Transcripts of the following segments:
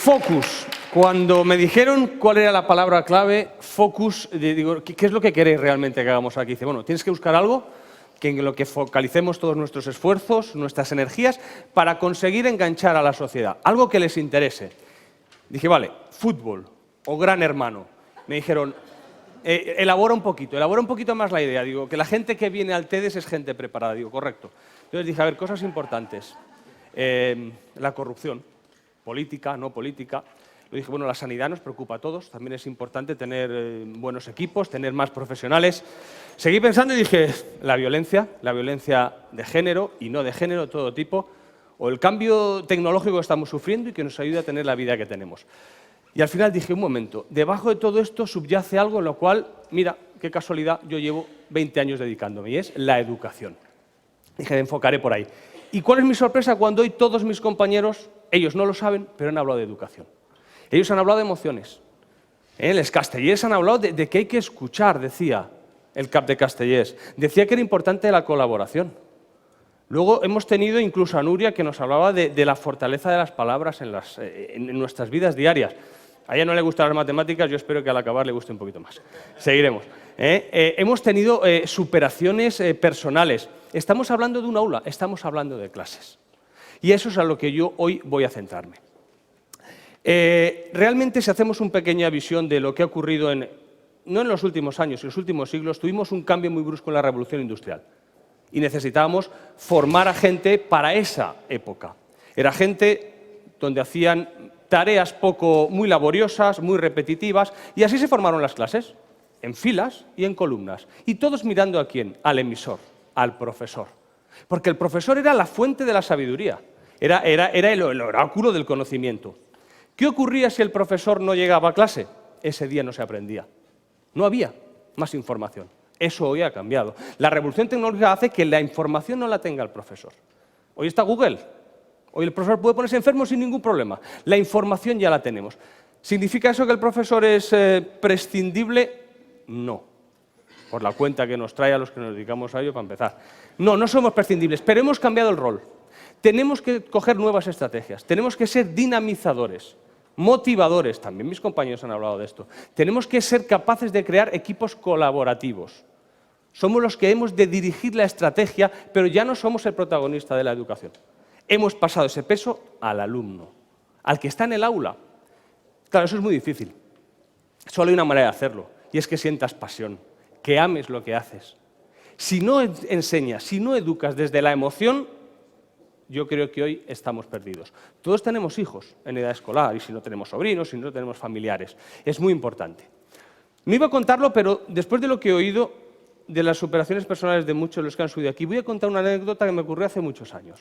Focus. Cuando me dijeron cuál era la palabra clave, focus, digo, ¿qué es lo que queréis realmente que hagamos aquí? Dice, bueno, tienes que buscar algo en lo que focalicemos todos nuestros esfuerzos, nuestras energías, para conseguir enganchar a la sociedad. Algo que les interese. Dije, vale, fútbol o Gran Hermano. Me dijeron, elabora un poquito más la idea. Digo, que la gente que viene al TEDx es gente preparada. Digo, correcto. Entonces dije, a ver, cosas importantes. La corrupción, política, no política. Yo dije, bueno, la sanidad nos preocupa a todos, también es importante tener buenos equipos, tener más profesionales. Seguí pensando y dije, la violencia de género y no de género, todo tipo, o el cambio tecnológico que estamos sufriendo y que nos ayude a tener la vida que tenemos. Y al final dije, un momento, debajo de todo esto subyace algo en lo cual, mira, qué casualidad, yo llevo 20 años dedicándome, y es la educación. Dije, me enfocaré por ahí. ¿Y cuál es mi sorpresa cuando hoy todos mis compañeros, ellos no lo saben, pero han hablado de educación? Ellos han hablado de emociones. Les Castellers han hablado de que hay que escuchar, decía el CAP de Castellers. Decía que era importante la colaboración. Luego hemos tenido incluso a Nuria que nos hablaba de la fortaleza de las palabras en nuestras vidas diarias. A ella no le gustan las matemáticas, yo espero que al acabar le guste un poquito más. Seguiremos. Hemos tenido superaciones personales. Estamos hablando de un aula, estamos hablando de clases. Y eso es a lo que yo hoy voy a centrarme. Realmente, si hacemos una pequeña visión de lo que ha ocurrido, no en los últimos años, en los últimos siglos, tuvimos un cambio muy brusco en la revolución industrial. Y necesitábamos formar a gente para esa época. Era gente donde hacían tareas muy laboriosas, muy repetitivas, y así se formaron las clases, en filas y en columnas. Y todos mirando ¿a quién? Al emisor, al profesor. Porque el profesor era la fuente de la sabiduría, era el oráculo del conocimiento. ¿Qué ocurría si el profesor no llegaba a clase? Ese día no se aprendía. No había más información. Eso hoy ha cambiado. La revolución tecnológica hace que la información no la tenga el profesor. Hoy está Google. Hoy el profesor puede ponerse enfermo sin ningún problema. La información ya la tenemos. ¿Significa eso que el profesor es prescindible? No. Por la cuenta que nos trae a los que nos dedicamos a ello, para empezar. No, no somos prescindibles, pero hemos cambiado el rol. Tenemos que coger nuevas estrategias. Tenemos que ser dinamizadores, motivadores. También mis compañeros han hablado de esto. Tenemos que ser capaces de crear equipos colaborativos. Somos los que hemos de dirigir la estrategia, pero ya no somos el protagonista de la educación. Hemos pasado ese peso al alumno, al que está en el aula. Claro, eso es muy difícil. Solo hay una manera de hacerlo, y es que sientas pasión, que ames lo que haces. Si no enseñas, si no educas desde la emoción, yo creo que hoy estamos perdidos. Todos tenemos hijos en edad escolar, y si no tenemos sobrinos, si no tenemos familiares. Es muy importante. No iba a contarlo, pero después de lo que he oído de las superaciones personales de muchos de los que han subido aquí, voy a contar una anécdota que me ocurrió hace muchos años.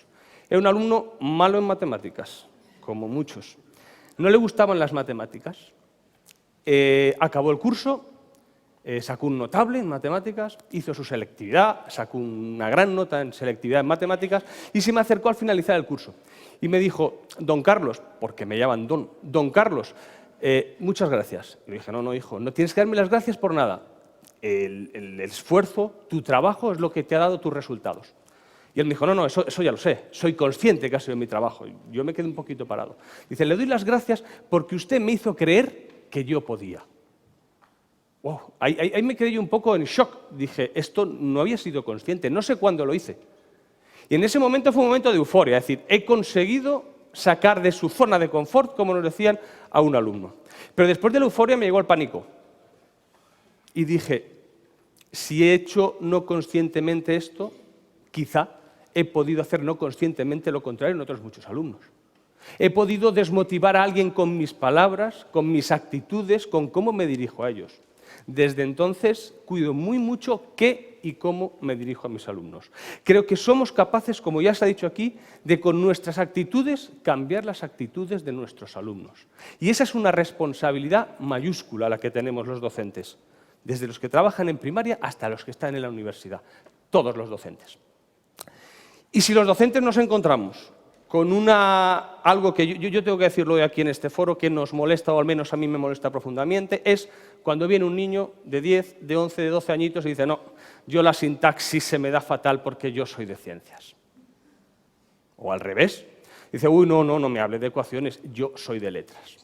Era un alumno malo en matemáticas, como muchos. No le gustaban las matemáticas. Acabó el curso, sacó un notable en matemáticas, hizo su selectividad, sacó una gran nota en selectividad en matemáticas y se me acercó al finalizar el curso. Y me dijo, don Carlos, porque me llaman don Carlos, muchas gracias. Y le dije, no, hijo, no tienes que darme las gracias por nada. El esfuerzo, tu trabajo es lo que te ha dado tus resultados. Y él me dijo, no, eso ya lo sé, soy consciente que ha sido mi trabajo. Y yo me quedé un poquito parado. Dice, le doy las gracias porque usted me hizo creer que yo podía. Wow. Ahí me quedé yo un poco en shock. Dije, esto no había sido consciente, no sé cuándo lo hice. Y en ese momento fue un momento de euforia, es decir, he conseguido sacar de su zona de confort, como nos decían, a un alumno. Pero después de la euforia me llegó el pánico. Y dije, si he hecho no conscientemente esto, quizá he podido hacer no conscientemente lo contrario en otros muchos alumnos. He podido desmotivar a alguien con mis palabras, con mis actitudes, con cómo me dirijo a ellos. Desde entonces, cuido muy mucho qué y cómo me dirijo a mis alumnos. Creo que somos capaces, como ya se ha dicho aquí, de con nuestras actitudes cambiar las actitudes de nuestros alumnos. Y esa es una responsabilidad mayúscula la que tenemos los docentes, desde los que trabajan en primaria hasta los que están en la universidad, todos los docentes. Y si los docentes nos encontramos con algo que yo tengo que decirlo hoy aquí en este foro, que nos molesta, o al menos a mí me molesta profundamente, es cuando viene un niño de 10, de 11, de 12 añitos y dice, no, yo la sintaxis se me da fatal porque yo soy de ciencias. O al revés, Dice, uy, no me hable de ecuaciones, yo soy de letras.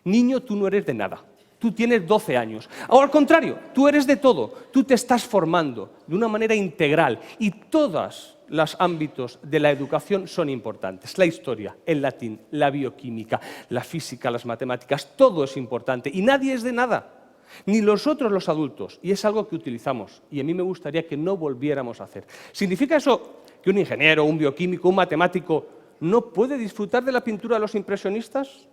Niño, tú no eres de nada. Tú tienes 12 años. O al contrario, tú eres de todo. Tú te estás formando de una manera integral y todos los ámbitos de la educación son importantes. La historia, el latín, la bioquímica, la física, las matemáticas, todo es importante y nadie es de nada. Ni nosotros los adultos, y es algo que utilizamos, y a mí me gustaría que no volviéramos a hacer. ¿Significa eso que un ingeniero, un bioquímico, un matemático no puede disfrutar de la pintura de los impresionistas?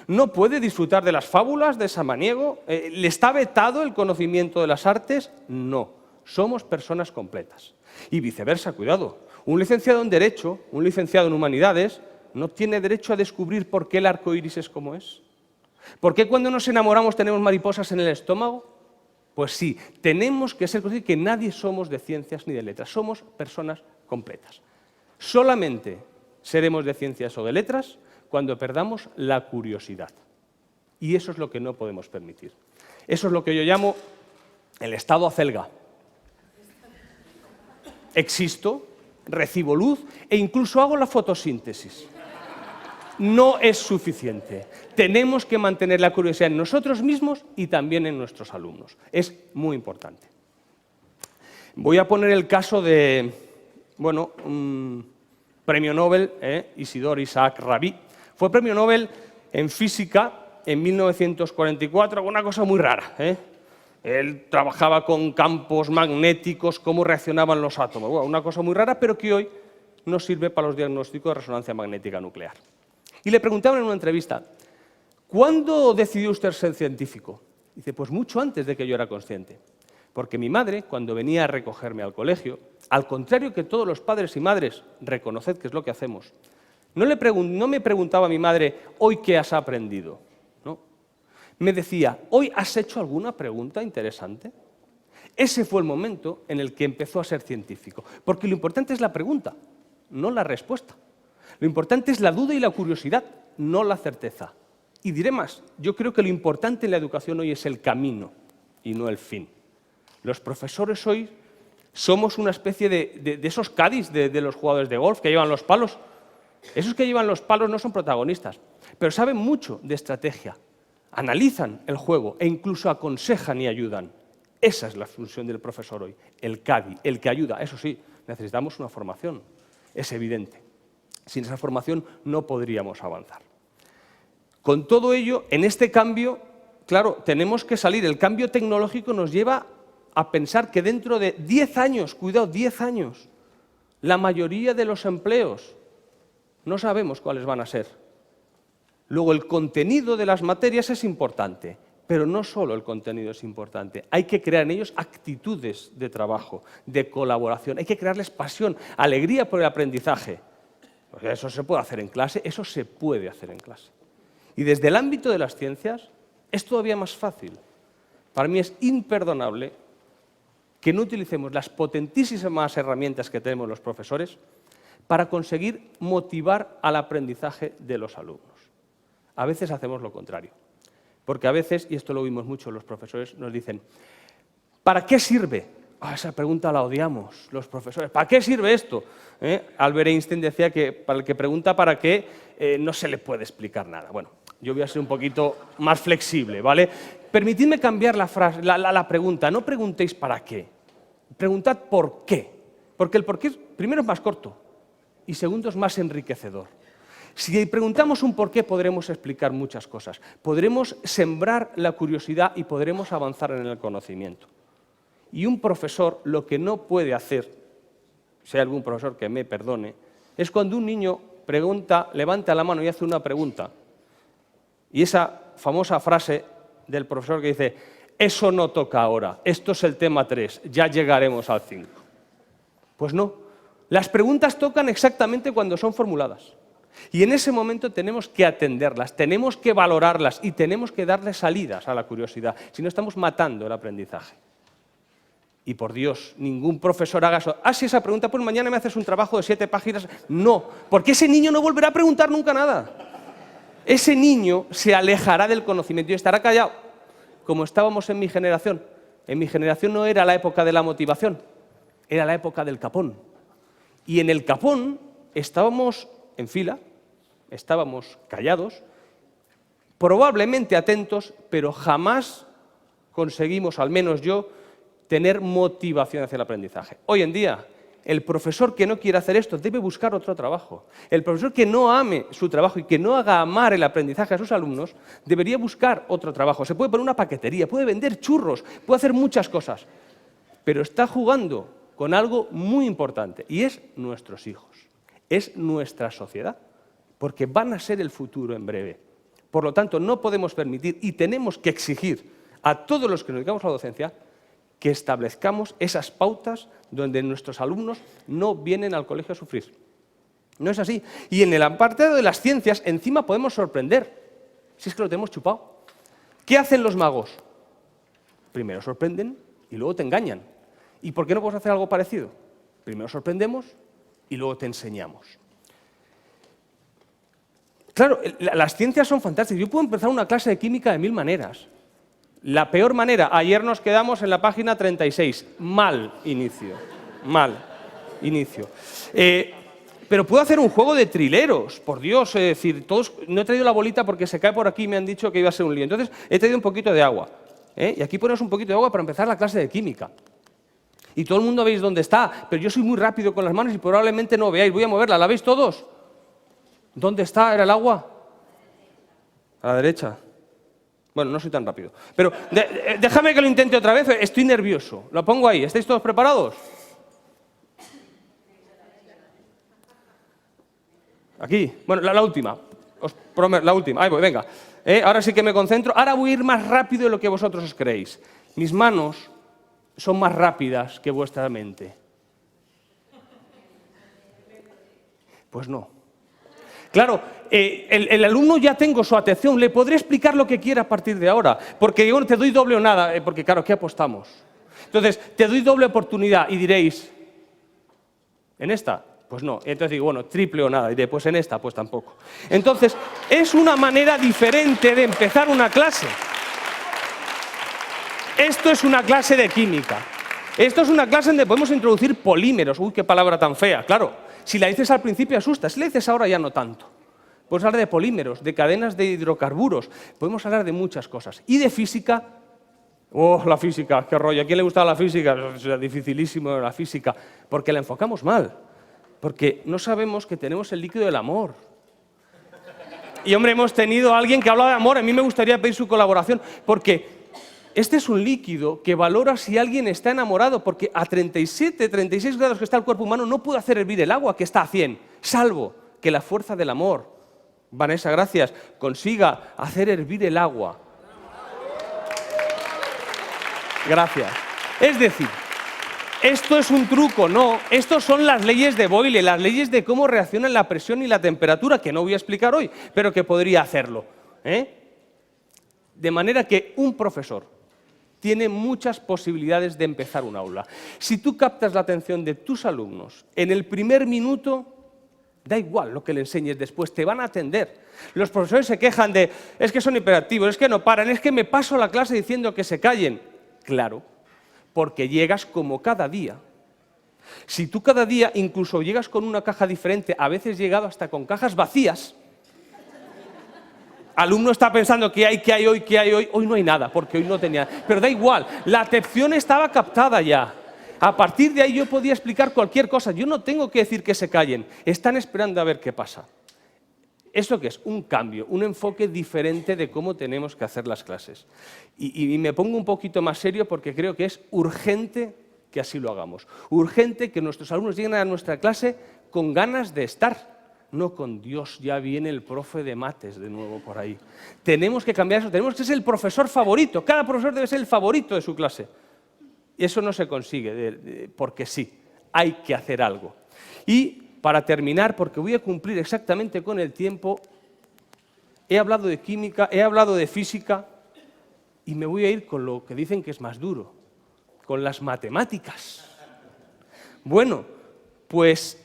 ¿No puede disfrutar de las fábulas de Samaniego? ¿Le está vetado el conocimiento de las artes? No, somos personas completas. Y viceversa, cuidado, un licenciado en Derecho, un licenciado en Humanidades, no tiene derecho a descubrir por qué el arco iris es como es. ¿Por qué cuando nos enamoramos tenemos mariposas en el estómago? Pues sí, tenemos que ser conscientes que nadie somos de ciencias ni de letras, somos personas completas. Solamente seremos de ciencias o de letras cuando perdamos la curiosidad. Y eso es lo que no podemos permitir. Eso es lo que yo llamo el estado acelga. Existo, recibo luz e incluso hago la fotosíntesis. No es suficiente. Tenemos que mantener la curiosidad en nosotros mismos y también en nuestros alumnos. Es muy importante. Voy a poner el caso de, un premio Nobel, Isidor Isaac Rabi. Fue premio Nobel en física en 1944, una cosa muy rara. Él trabajaba con campos magnéticos, cómo reaccionaban los átomos. Bueno, una cosa muy rara, pero que hoy nos sirve para los diagnósticos de resonancia magnética nuclear. Y le preguntaban en una entrevista, ¿cuándo decidió usted ser científico? Dice, pues mucho antes de que yo era consciente. Porque mi madre, cuando venía a recogerme al colegio, al contrario que todos los padres y madres, reconoced que es lo que hacemos, no me preguntaba mi madre, ¿hoy qué has aprendido? No. Me decía, ¿hoy has hecho alguna pregunta interesante? Ese fue el momento en el que empezó a ser científico. Porque lo importante es la pregunta, no la respuesta. Lo importante es la duda y la curiosidad, no la certeza. Y diré más, yo creo que lo importante en la educación hoy es el camino y no el fin. Los profesores hoy somos una especie de esos caddies de los jugadores de golf que llevan los palos. Esos que llevan los palos no son protagonistas, pero saben mucho de estrategia, analizan el juego e incluso aconsejan y ayudan. Esa es la función del profesor hoy, el caddy, el que ayuda. Eso sí, necesitamos una formación, es evidente. Sin esa formación no podríamos avanzar. Con todo ello, en este cambio, claro, tenemos que salir. El cambio tecnológico nos lleva a pensar que dentro de 10 años, cuidado, 10 años, la mayoría de los empleos no sabemos cuáles van a ser. Luego, el contenido de las materias es importante, pero no solo el contenido es importante. Hay que crear en ellos actitudes de trabajo, de colaboración. Hay que crearles pasión, alegría por el aprendizaje. Pues eso se puede hacer en clase, eso se puede hacer en clase. Y desde el ámbito de las ciencias es todavía más fácil. Para mí es imperdonable que no utilicemos las potentísimas herramientas que tenemos los profesores para conseguir motivar al aprendizaje de los alumnos. A veces hacemos lo contrario, porque a veces, y esto lo vimos mucho los profesores, nos dicen, ¿para qué sirve? Esa pregunta la odiamos los profesores. ¿Para qué sirve esto? Albert Einstein decía que para el que pregunta para qué no se le puede explicar nada. Bueno, yo voy a ser un poquito más flexible, ¿vale? Permitidme cambiar la pregunta. No preguntéis para qué, preguntad por qué. Porque el por qué, primero, es más corto y segundo, es más enriquecedor. Si preguntamos un por qué, podremos explicar muchas cosas. Podremos sembrar la curiosidad y podremos avanzar en el conocimiento. Y un profesor lo que no puede hacer, si hay algún profesor que me perdone, es cuando un niño pregunta, levanta la mano y hace una pregunta. Y esa famosa frase del profesor que dice, eso no toca ahora, esto es el tema 3, ya llegaremos al 5. Pues no, las preguntas tocan exactamente cuando son formuladas. Y en ese momento tenemos que atenderlas, tenemos que valorarlas y tenemos que darle salidas a la curiosidad, si no estamos matando el aprendizaje. Y por Dios, ningún profesor haga eso. Si esa pregunta, pues mañana me haces un trabajo de 7 páginas. No, porque ese niño no volverá a preguntar nunca nada. Ese niño se alejará del conocimiento y estará callado, como estábamos en mi generación. En mi generación no era la época de la motivación, era la época del capón. Y en el capón estábamos en fila, estábamos callados, probablemente atentos, pero jamás conseguimos, al menos yo, tener motivación hacia el aprendizaje. Hoy en día, el profesor que no quiere hacer esto debe buscar otro trabajo. El profesor que no ame su trabajo y que no haga amar el aprendizaje a sus alumnos debería buscar otro trabajo. Se puede poner una paquetería, puede vender churros, puede hacer muchas cosas, pero está jugando con algo muy importante y es nuestros hijos, es nuestra sociedad, porque van a ser el futuro en breve. Por lo tanto, no podemos permitir y tenemos que exigir a todos los que nos dedicamos a la docencia que establezcamos esas pautas donde nuestros alumnos no vienen al colegio a sufrir. No es así. Y en el apartado de las ciencias, encima podemos sorprender, si es que lo tenemos chupado. ¿Qué hacen los magos? Primero sorprenden y luego te engañan. ¿Y por qué no podemos hacer algo parecido? Primero sorprendemos y luego te enseñamos. Claro, las ciencias son fantásticas. Yo puedo empezar una clase de química de 1000 maneras. La peor manera, ayer nos quedamos en la página 36. Mal inicio. Pero puedo hacer un juego de trileros, por Dios. Es decir, no he traído la bolita porque se cae por aquí y me han dicho que iba a ser un lío. Entonces, he traído un poquito de agua. Y aquí ponemos un poquito de agua para empezar la clase de química. Y todo el mundo veis dónde está, pero yo soy muy rápido con las manos y probablemente no veáis. Voy a moverla, ¿la veis todos? ¿Dónde está? ¿Era el agua? A la derecha. Bueno, no soy tan rápido. Pero déjame que lo intente otra vez, estoy nervioso. Lo pongo ahí. ¿Estáis todos preparados? Aquí. Bueno, la última. Os prometo, la última. Ahí voy, venga. Ahora sí que me concentro. Ahora voy a ir más rápido de lo que vosotros os creéis. Mis manos son más rápidas que vuestra mente. Pues no. Claro, el alumno ya tengo su atención, le podré explicar lo que quiera a partir de ahora, porque yo te doy doble o nada, porque claro, ¿qué apostamos? Entonces, te doy doble oportunidad y diréis, ¿en esta? Pues no. Entonces digo, bueno, triple o nada, diré, pues en esta, pues tampoco. Entonces, es una manera diferente de empezar una clase. Esto es una clase de química. Esto es una clase donde podemos introducir polímeros. Uy, qué palabra tan fea, claro. Si la dices al principio asusta, si la dices ahora ya no tanto. Podemos hablar de polímeros, de cadenas de hidrocarburos, podemos hablar de muchas cosas. Y de física, oh, la física, qué rollo. ¿A quién le gusta la física? Es dificilísimo la física, porque la enfocamos mal. Porque no sabemos que tenemos el líquido del amor. Y hombre, hemos tenido a alguien que habla de amor, a mí me gustaría pedir su colaboración, porque este es un líquido que valora si alguien está enamorado, porque a 37, 36 grados que está el cuerpo humano no puede hacer hervir el agua que está a 100, salvo que la fuerza del amor, Vanessa, gracias, consiga hacer hervir el agua. Gracias. Es decir, esto es un truco, no, estos son las leyes de Boyle, las leyes de cómo reaccionan la presión y la temperatura, que no voy a explicar hoy, pero que podría hacerlo. De manera que un profesor tiene muchas posibilidades de empezar un aula. Si tú captas la atención de tus alumnos en el primer minuto, da igual lo que le enseñes después, te van a atender. Los profesores se quejan de, es que son hiperactivos, es que no paran, es que me paso la clase diciendo que se callen. Claro, porque llegas como cada día. Si tú cada día incluso llegas con una caja diferente, a veces he llegado hasta con cajas vacías, alumno está pensando ¿qué hay hoy? Hoy no hay nada, porque hoy no tenía. Pero da igual, la atención estaba captada ya. A partir de ahí yo podía explicar cualquier cosa. Yo no tengo que decir que se callen. Están esperando a ver qué pasa. ¿Eso qué es? Un cambio, un enfoque diferente de cómo tenemos que hacer las clases. Y me pongo un poquito más serio porque creo que es urgente que así lo hagamos. Urgente que nuestros alumnos lleguen a nuestra clase con ganas de estar. No con Dios, ya viene el profe de mates de nuevo por ahí. Tenemos que cambiar eso, tenemos que ser el profesor favorito. Cada profesor debe ser el favorito de su clase. Y eso no se consigue porque sí, hay que hacer algo. Y para terminar, porque voy a cumplir exactamente con el tiempo, he hablado de química, he hablado de física y me voy a ir con lo que dicen que es más duro, con las matemáticas. Bueno, pues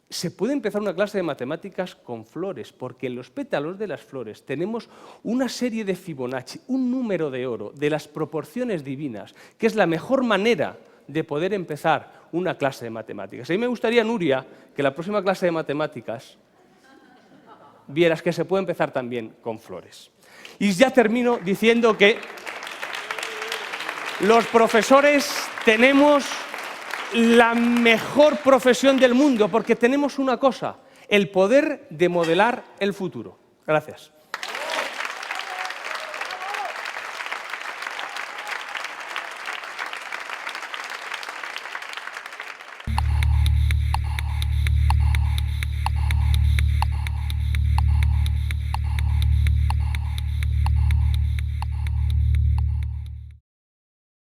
se puede empezar una clase de matemáticas con flores, porque en los pétalos de las flores tenemos una serie de Fibonacci, un número de oro, de las proporciones divinas, que es la mejor manera de poder empezar una clase de matemáticas. A mí me gustaría, Nuria, que la próxima clase de matemáticas vieras que se puede empezar también con flores. Y ya termino diciendo que los profesores tenemos la mejor profesión del mundo porque tenemos una cosa, el poder de modelar el futuro. Gracias.